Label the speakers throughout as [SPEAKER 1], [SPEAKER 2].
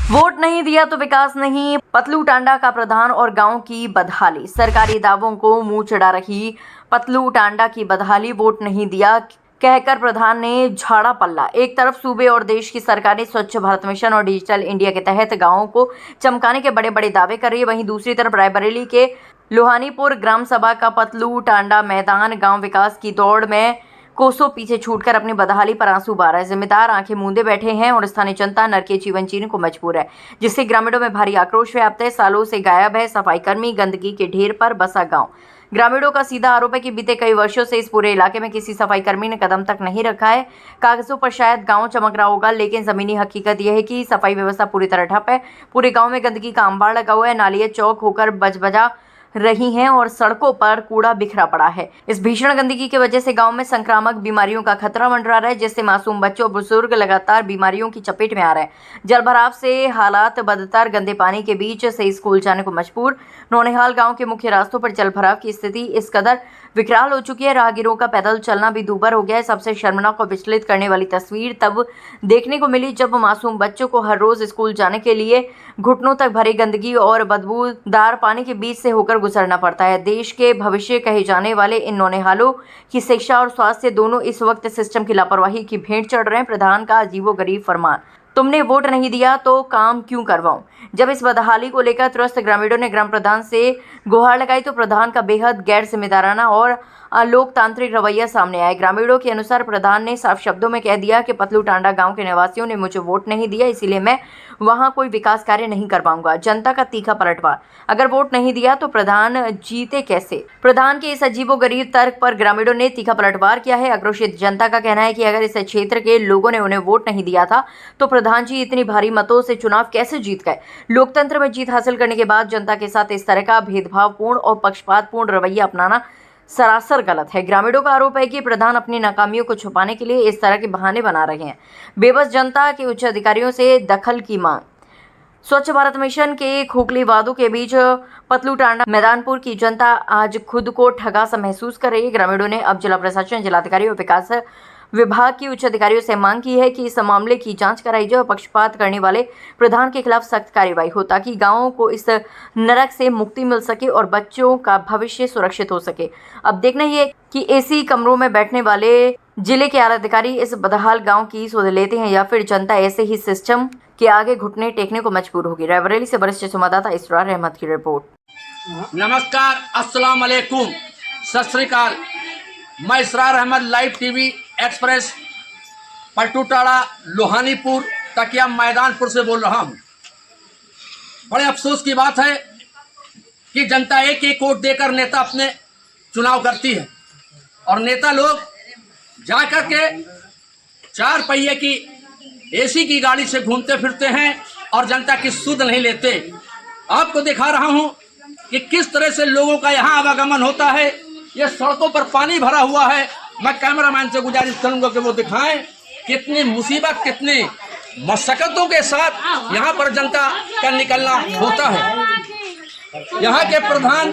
[SPEAKER 1] Vote नहीं दिया तो विकास नहीं, पतलू टांडा का प्रधान और गांव की बदहाली। सरकारी दावों को मुंह चढ़ा रही पतलू टांडा की बदहाली। वोट नहीं दिया कहकर प्रधान ने झाड़ा पल्ला। एक तरफ सूबे और देश की सरकारें स्वच्छ भारत मिशन और डिजिटल इंडिया के तहत गांवों को चमकाने के बड़े बड़े दावे कर रही है, वहीं दूसरी तरफ रायबरेली के लोहानीपुर ग्राम सभा का पतलू टांडा मैदान गांव विकास की दौड़ में कोसों पीछे छूटकर अपनी बदहाली पर आंसू बहा रहा है। जिम्मेदार आंखें मूंदे बैठे हैं और स्थानीय जनता नर के जीवन जीने को मजबूर है, जिससे ग्रामीणों में भारी आक्रोश व्याप्त है। सालों से गायब है सफाई कर्मी, गंदगी के ढेर पर बसा गांव। ग्रामीणों का सीधा आरोप है कि बीते कई वर्षों से इस पूरे इलाके में किसी सफाई कर्मी ने कदम तक नहीं रखा है। कागजों पर शायद गांव चमक रहा होगा, लेकिन जमीनी हकीकत यह है कि सफाई व्यवस्था पूरी तरह ठप है। पूरे गांव में गंदगी का अंबार लगा हुआ है, नालियां चौक होकर बजबजा रही हैं और सड़कों पर कूड़ा बिखरा पड़ा है। इस भीषण गंदगी की वजह से गांव में संक्रामक बीमारियों का खतरा मंडरा रहा है, जिससे मासूम बच्चों और बुजुर्ग लगातार बीमारियों की चपेट में आ रहे हैं। जलभराव से हालात बदतर, गंदे पानी के बीच से स्कूल जाने को मजबूर। नौनिहाल गांव के मुख्य रास्तों पर जलभराव की स्थिति इस कदर विकराल हो चुकी है, राहगीरों का पैदल चलना भी दूभर हो गया है। सबसे शर्मनाक और विचलित करने वाली तस्वीर तब देखने को मिली जब मासूम बच्चों को हर रोज स्कूल जाने के लिए घुटनों तक भरी गंदगी और बदबूदार पानी के बीच से होकर गुजरना पड़ता है। देश के भविष्य कहे जाने वाले इन नौनिहालों की शिक्षा और स्वास्थ्य दोनों इस वक्त सिस्टम की लापरवाही की भेंट चढ़ रहे हैं। प्रधान का अजीबोगरीब फरमान, तुमने वोट नहीं दिया तो काम क्यों करवाऊं। जब इस बदहाली को लेकर त्रस्त ग्रामीणों ने ग्राम प्रधान से गुहार लगाई तो प्रधान का बेहद गैर जिम्मेदाराना और अलोकतांत्रिक रवैया सामने आया। ग्रामीणों के अनुसार प्रधान ने साफ शब्दों में कह दिया कि पतलू टांडा गांव के निवासियों ने मुझे वोट नहीं दिया, इसीलिए मैं वहां कोई विकास कार्य नहीं कर पाऊंगा। जनता का तीखा पलटवार, अगर वोट नहीं दिया तो प्रधान जीते कैसे। प्रधान के इस अजीबोगरीब तर्क पर ग्रामीणों ने तीखा पलटवार किया है। आक्रोशित जनता का कहना है कि अगर इस क्षेत्र के लोगों ने उन्हें वोट नहीं दिया था तो प्रधान जी इतनी भारी मतों से चुनाव कैसे जीत गए। लोकतंत्र में जीत हासिल करने के बाद जनता के साथ इस तरह का भेदभावपूर्ण और पक्षपातपूर्ण रवैया अपनाना सरासर गलत है। ग्रामीणों का आरोप है कि प्रधान अपनी नाकामियों को छुपाने के लिए इस तरह के बहाने बना रहे हैं। बेबस जनता के उच्च अधिकारियों से दखल की मांग। स्वच्छ भारत मिशन के खोखले वादों के बीच पतलू टांडा मैदानपुर की जनता आज खुद को ठगा सा महसूस कर रही है। ग्रामीणों ने अब जिला प्रशासन, जिलाधिकारी और विकास विभाग की उच्च अधिकारियों से मांग की है कि इस मामले की जांच कराई जाए और पक्षपात करने वाले प्रधान के खिलाफ सख्त कार्रवाई हो, ताकि गांवों को इस नरक से मुक्ति मिल सके और बच्चों का भविष्य सुरक्षित हो सके। अब देखना ये कि एसी कमरों में बैठने वाले जिले के आला अधिकारी इस बदहाल गांव की सुध लेते हैं या फिर जनता ऐसे ही सिस्टम के आगे घुटने टेकने को मजबूर होगी। रायबरेली से वरिष्ठ संवाददाता इसरार अहमद की रिपोर्ट।
[SPEAKER 2] नमस्कार, अस्सलाम वालेकुम, सत श्री अकाल। मैं Israr Ahmad live TV express Paltu Tanda Lohanipur Takiya Maidanpur से बोल रहा हूँ। बड़े अफसोस की बात है कि जनता एक एक वोट देकर नेता अपने चुनाव करती है और नेता लोग जाकर के 4 पहिए की एसी की गाड़ी से घूमते फिरते हैं और जनता की सुध नहीं लेते। आपको दिखा रहा हूं कि किस तरह से लोगों का यहाँ आवागमन होता है। ये सड़कों पर पानी भरा हुआ है। मैं कैमरामैन से गुजारिश करूंगा कि वो दिखाएं कितनी मुसीबत, कितनी मशक्कतों के साथ यहाँ पर जनता का निकलना होता है। यहाँ के प्रधान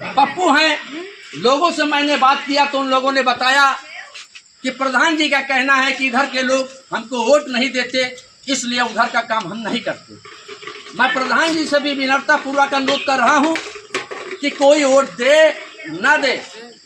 [SPEAKER 2] पप्पू हैं। लोगों से मैंने बात किया तो उन लोगों ने बताया कि प्रधान जी का कहना है कि इधर के लोग हमको वोट नहीं देते, इसलिए उधर का काम हम नहीं करते। मैं प्रधान जी से भी विनम्रतापूर्वक अनुरोध कर रहा हूं कि कोई वोट दे ना दे,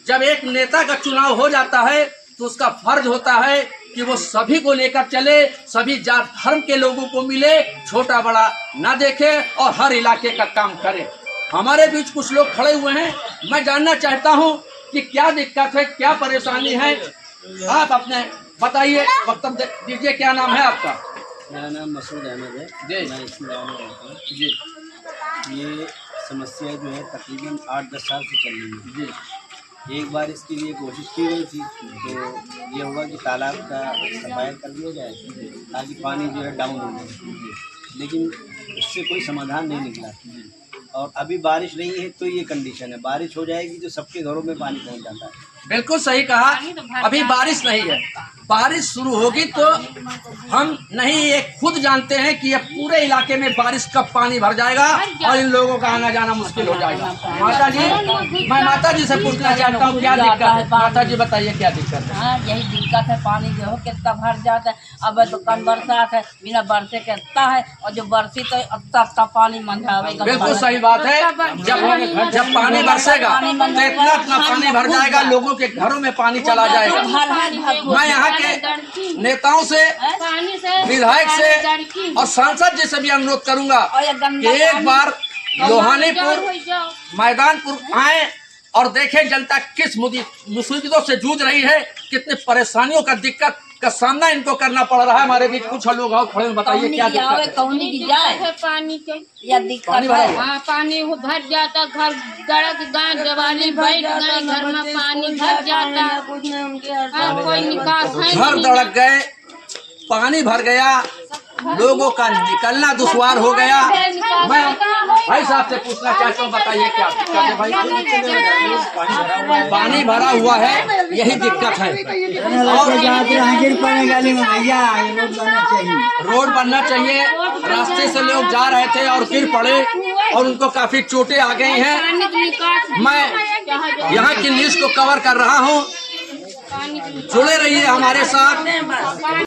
[SPEAKER 2] जब एक नेता का चुनाव हो जाता है तो उसका फर्ज होता है कि वो सभी को लेकर चले, सभी जात धर्म के लोगों को मिले, छोटा बड़ा ना देखे और हर इलाके का काम करे। हमारे बीच कुछ लोग खड़े हुए हैं, मैं जानना चाहता हूं कि क्या दिक्कत है, क्या परेशानी है। आप अपने बताइए, वक्तव्य दीजिए। क्या नाम है आपका?
[SPEAKER 3] मेरा नाम मसूद अहमद है
[SPEAKER 2] जी।
[SPEAKER 3] मैं इसी गाँव में रहता हूँ
[SPEAKER 2] जी
[SPEAKER 3] ये समस्या जो है तकरीबन 8-10 साल से चल रही है
[SPEAKER 2] जी।
[SPEAKER 3] एक बार इसके लिए कोशिश की गई थी तो ये हुआ कि तालाब का सफाई कर दिया जाए ताकि पानी जो है डाउन हो जाए, लेकिन इससे कोई समाधान नहीं निकला। और अभी बारिश नहीं है तो ये कंडीशन है, बारिश हो जाएगी तो सबके घरों में पानी पहुंच जाता है।
[SPEAKER 2] बिल्कुल सही कहा। अभी बारिश नहीं है, बारिश शुरू होगी तो हम नहीं, ये खुद जानते हैं कि ये पूरे इलाके में बारिश का पानी भर जाएगा और इन लोगों का आना जाना मुश्किल हो जाएगा। माता जी, मैं माता जी से पूछना चाहता हूँ क्या दिक्कत है? माता जी बताइए क्या दिक्कत है?
[SPEAKER 4] हाँ, यही दिक्कत है, पानी जो है कितना भर जाता है। अब तो कम बरसात है, बिना बरसे के अत्ता है, और जो बरसी तो अत्ता पानी मंझावेगा।
[SPEAKER 2] बिल्कुल सही बात है। जब पानी बरसेगा तो इतना पानी भर जाएगा, लोगों के घरों में पानी चला जाएगा। मैं यहाँ के नेताओं से, विधायक से और सांसद जी से भी अनुरोध करूंगा कि एक बार लोहानीपुर, मैदानपुर आए और देखें जनता किस मुसीबतों से जूझ रही है, कितनी परेशानियों का दिक्कत का सामना इनको करना पड़ रहा है। हमारे बीच कुछ लोग और खड़े हैं, बताइए क्या दिक्कत है?
[SPEAKER 4] कौनी की जाए
[SPEAKER 5] पानी के
[SPEAKER 4] या दिक्कत
[SPEAKER 2] पानी भरा
[SPEAKER 4] है?
[SPEAKER 2] हुआ?
[SPEAKER 5] हाँ, पानी वो भर जाता, घर गड़क गाय दिवाली बैठ गए, घर में पानी भर जाता। हाँ, कोई निकास है
[SPEAKER 2] घर दड़क गए, पानी भर गया, लोगों का निकलना दुश्वार हो गया। मैं भाई साहब से पूछना चाहता हूँ, बताइए क्या दिक्कत है भाई? पानी भरा हुआ है, यही दिक्कत है। और रोड बनना चाहिए। रास्ते से लोग जा रहे थे और गिर पड़े और उनको काफी चोटें आ गई हैं। मैं यहाँ की न्यूज को कवर कर रहा हूँ, जुड़े रहिए हमारे साथ।